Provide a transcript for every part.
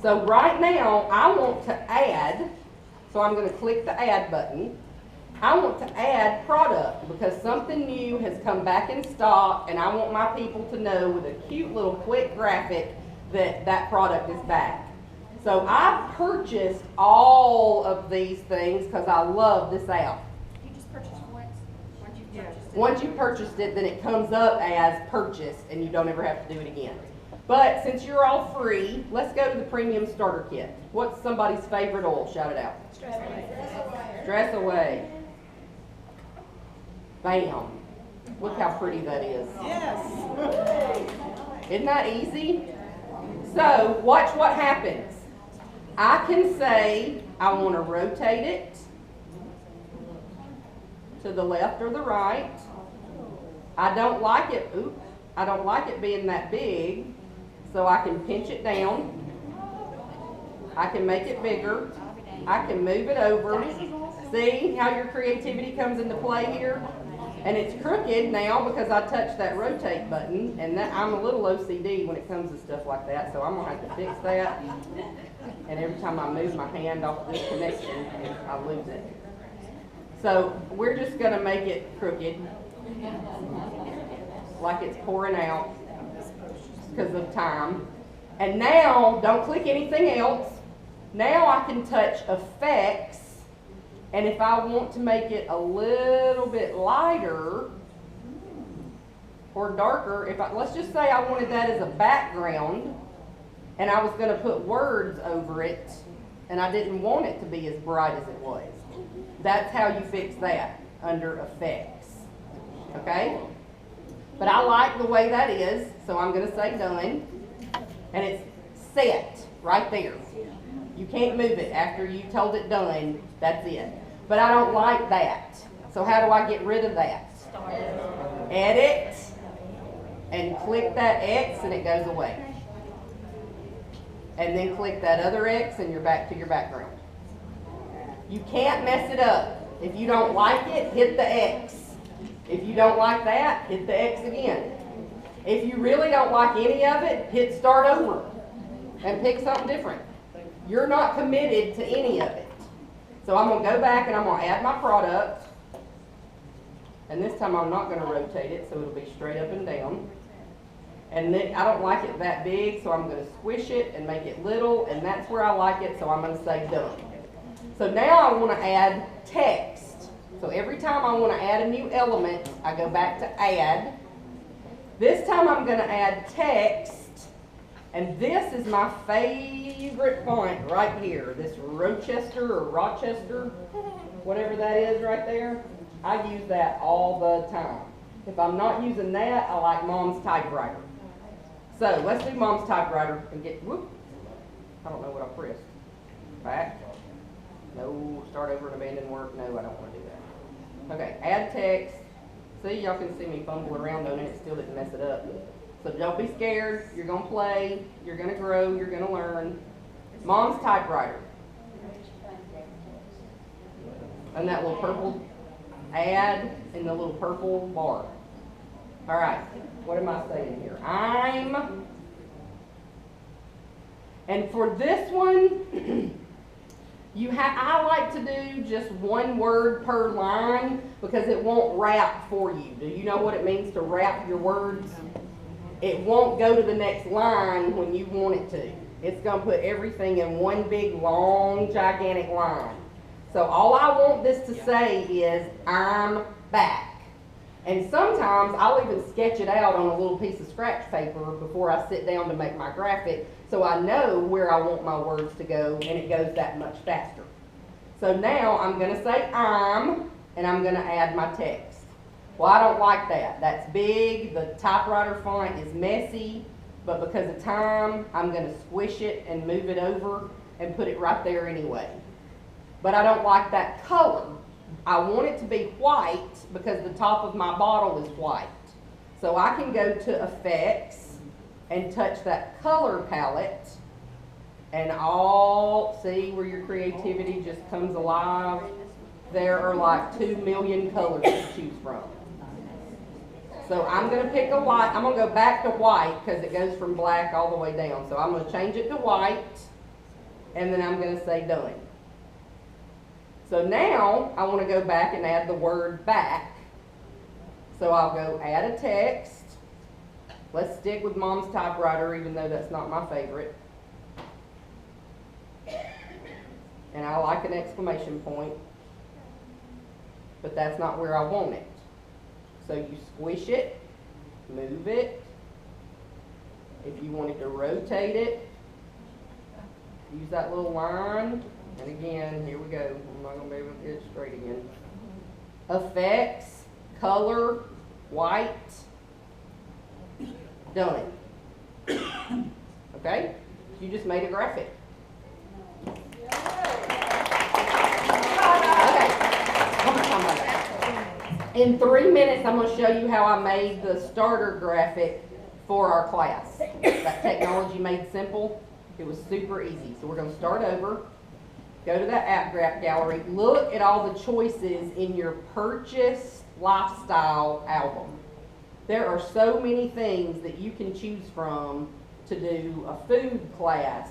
So right now, I want to add, so I'm going to click the add button. I want to add product because something new has come back in stock and I want my people to know with a cute little quick graphic that that product is back. So I purchased all of these things because I love this app. You just purchased once you purchased it. Once you purchased it, then it comes up as purchased and you don't ever have to do it again. But since you're all free, let's go to the premium starter kit. What's somebody's favorite oil? Shout it out. Stress away. Stress away. Bam. Look how pretty that is. Yes. Isn't that easy? So watch what happens. I can say I want to rotate it to the left or the right. I don't like it, I don't like it being that big, so I can pinch it down. I can make it bigger. I can move it over. See how your creativity comes into play here? And it's crooked now because I touched that rotate button, and that I'm a little OCD when it comes to stuff like that, so I'm going to have to fix that. And every time I move my hand off this connection, I lose it. So we're just going to make it crooked, like it's pouring out because of time. And now, don't click anything else. Now I can touch effects. And if I want to make it a little bit lighter or darker, let's just say I wanted that as a background and I was going to put words over it and I didn't want it to be as bright as it was. That's how you fix that under effects. Okay? But I like the way that is, so I'm going to say done. And it's set right there. You can't move it after you told it done. That's it. But I don't like that. So how do I get rid of that? Edit. And click that X and it goes away. And then click that other X and you're back to your background. You can't mess it up. If you don't like it, hit the X. If you don't like that, hit the X again. If you really don't like any of it, hit start over and pick something different. You're not committed to any of it. So I'm going to go back and I'm going to add my product. And this time I'm not going to rotate it, so it'll be straight up and down. And then I don't like it that big, so I'm going to squish it and make it little, and that's where I like it, so I'm going to say done. So now I want to add text. So every time I want to add a new element, I go back to add. This time I'm going to add text. And this is my favorite font right here, this Rochester, whatever that is right there. I use that all the time. If I'm not using that, I like Mom's typewriter. So let's do Mom's typewriter and get, whoop, I don't know what I pressed. Back. No, start over and abandon work. No, I don't want to do that. Okay, add text. See, y'all can see me fumble around on it, it still didn't mess it up. So don't be scared, you're going to play, you're going to grow, you're going to learn. Mom's typewriter. And that little purple add in the little purple bar. All right, what am I saying here? And for this one, I like to do just one word per line because it won't wrap for you. Do you know what it means to wrap your words? It won't go to the next line when you want it to. It's going to put everything in one big, long, gigantic line. So all I want this to say is, I'm back. And sometimes I'll even sketch it out on a little piece of scratch paper before I sit down to make my graphic, so I know where I want my words to go, and it goes that much faster. So now I'm going to say I'm, and I'm going to add my text. Well, I don't like that. That's big. The typewriter font is messy, but because of time, I'm going to squish it and move it over and put it right there anyway. But I don't like that color. I want it to be white because the top of my bottle is white. So I can go to Effects and touch that color palette, and see where your creativity just comes alive? There are like 2 million colors to choose from. So I'm gonna pick a white, I'm gonna go back to white because it goes from black all the way down. So I'm gonna change it to white, and then I'm gonna say done. So now I wanna go back and add the word back. So I'll go add a text. Let's stick with Mom's typewriter, even though that's not my favorite. And I like an exclamation point, but that's not where I want it. So you squish it, move it. If you wanted to rotate it, use that little line. And again, here we go. I'm not going to be able to get it straight again. Effects, color, white, done. Okay? You just made a graphic. In 3 minutes, I'm going to show you how I made the starter graphic for our class. That technology made simple. It was super easy. So we're going to start over. Go to that app gallery. Look at all the choices in your purchase lifestyle album. There are so many things that you can choose from to do a food class.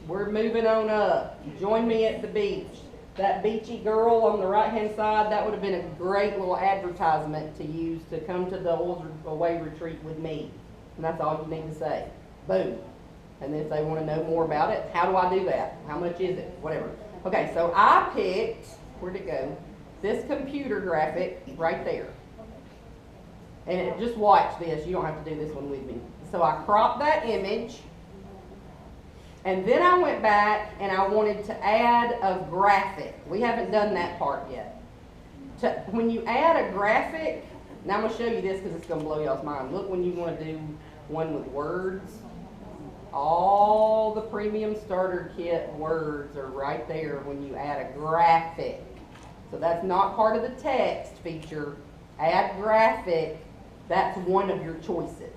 We're moving on up. Join me at the beach. That beachy girl on the right-hand side, that would have been a great little advertisement to use to come to the Oils Away retreat with me. And that's all you need to say. Boom. And then if they want to know more about it, how do I do that? How much is it? Whatever. Okay, so I picked, where'd it go? This computer graphic right there. And just watch this. You don't have to do this one with me. So I cropped that image. And then I went back and I wanted to add a graphic. We haven't done that part yet. When you add a graphic, now I'm going to show you this because it's going to blow y'all's mind. Look, when you want to do one with words, all the premium starter kit words are right there when you add a graphic. So that's not part of the text feature. Add graphic, that's one of your choices.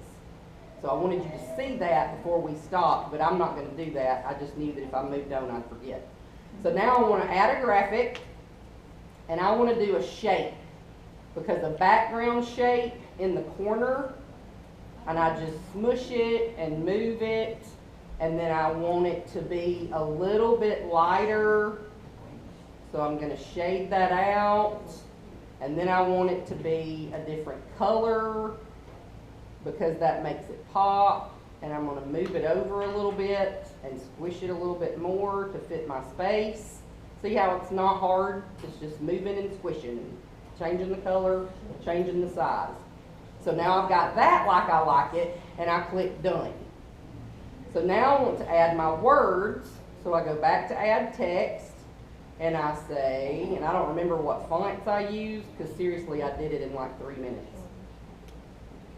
So I wanted you to see that before we stopped, but I'm not going to do that. I just knew that if I moved on, I'd forget. So now I want to add a graphic, and I want to do a shape, because a background shape in the corner, and I just smush it and move it, and then I want it to be a little bit lighter, so I'm going to shade that out, and then I want it to be a different color, because that makes it pop, and I'm going to move it over a little bit and squish it a little bit more to fit my space. See how it's not hard? It's just moving and squishing, and changing the color, changing the size. So now I've got that like I like it, and I click done. So now I want to add my words, so I go back to add text, and I say, and I don't remember what fonts I used, because seriously I did it in like 3 minutes.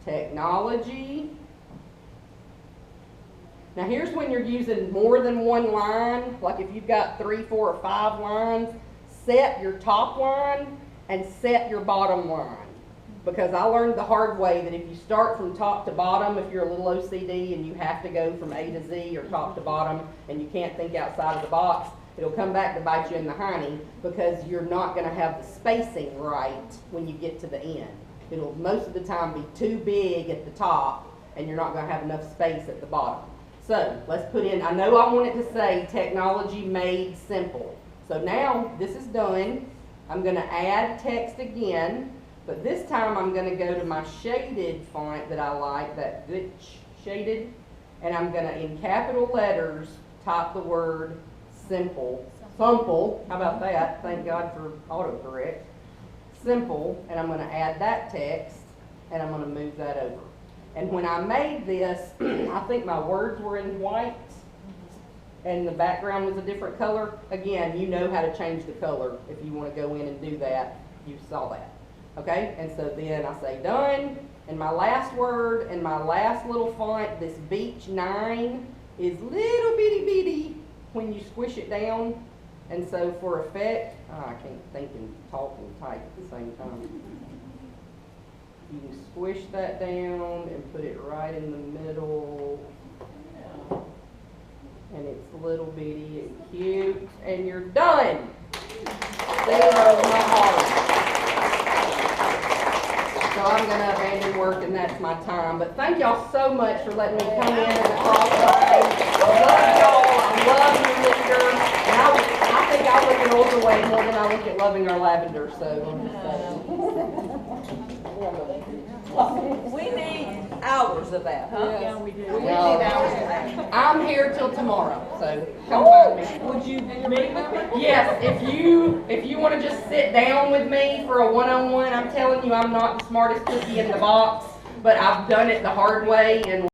Technology. Now here's when you're using more than one line, like if you've got 3, 4, or 5 lines, set your top line and set your bottom line. Because I learned the hard way that if you start from top to bottom, if you're a little OCD and you have to go from A to Z or top to bottom and you can't think outside of the box, it'll come back to bite you in the hiney because you're not going to have the spacing right when you get to the end. It'll most of the time be too big at the top and you're not going to have enough space at the bottom. So let's put in, I know I want it to say technology made simple. So now this is done. I'm going to add text again, but this time I'm going to go to my shaded font that I like, that Glitch shaded, and I'm going to, in capital letters, type the word simple. Simple, how about that? Thank God for autocorrect. Simple, and I'm going to add that text, and I'm going to move that over. And when I made this, I think my words were in white, and the background was a different color. Again, you know how to change the color if you want to go in and do that. You saw that. Okay, and so then I say done, and my last word and my last little font, this Beach 9, is little bitty bitty when you squish it down. And so for effect, I can't think and talk and type at the same time. You can squish that down and put it right in the middle. And it's little bitty and cute, and you're done. There goes my heart. So I'm gonna abandon work and that's my time. But thank y'all so much for letting me come in and talk tonight. I love y'all, I love your leader. And I think I look at Overway more than I look at Loving Our Lavender, so. We need hours of that, huh? Yeah, we do. We need hours of that. I'm here till tomorrow, so come find me. Would you meet with me? Yes, if you want to just sit down with me for a one-on-one, I'm telling you, I'm not the smartest cookie in the box, but I've done it the hard way and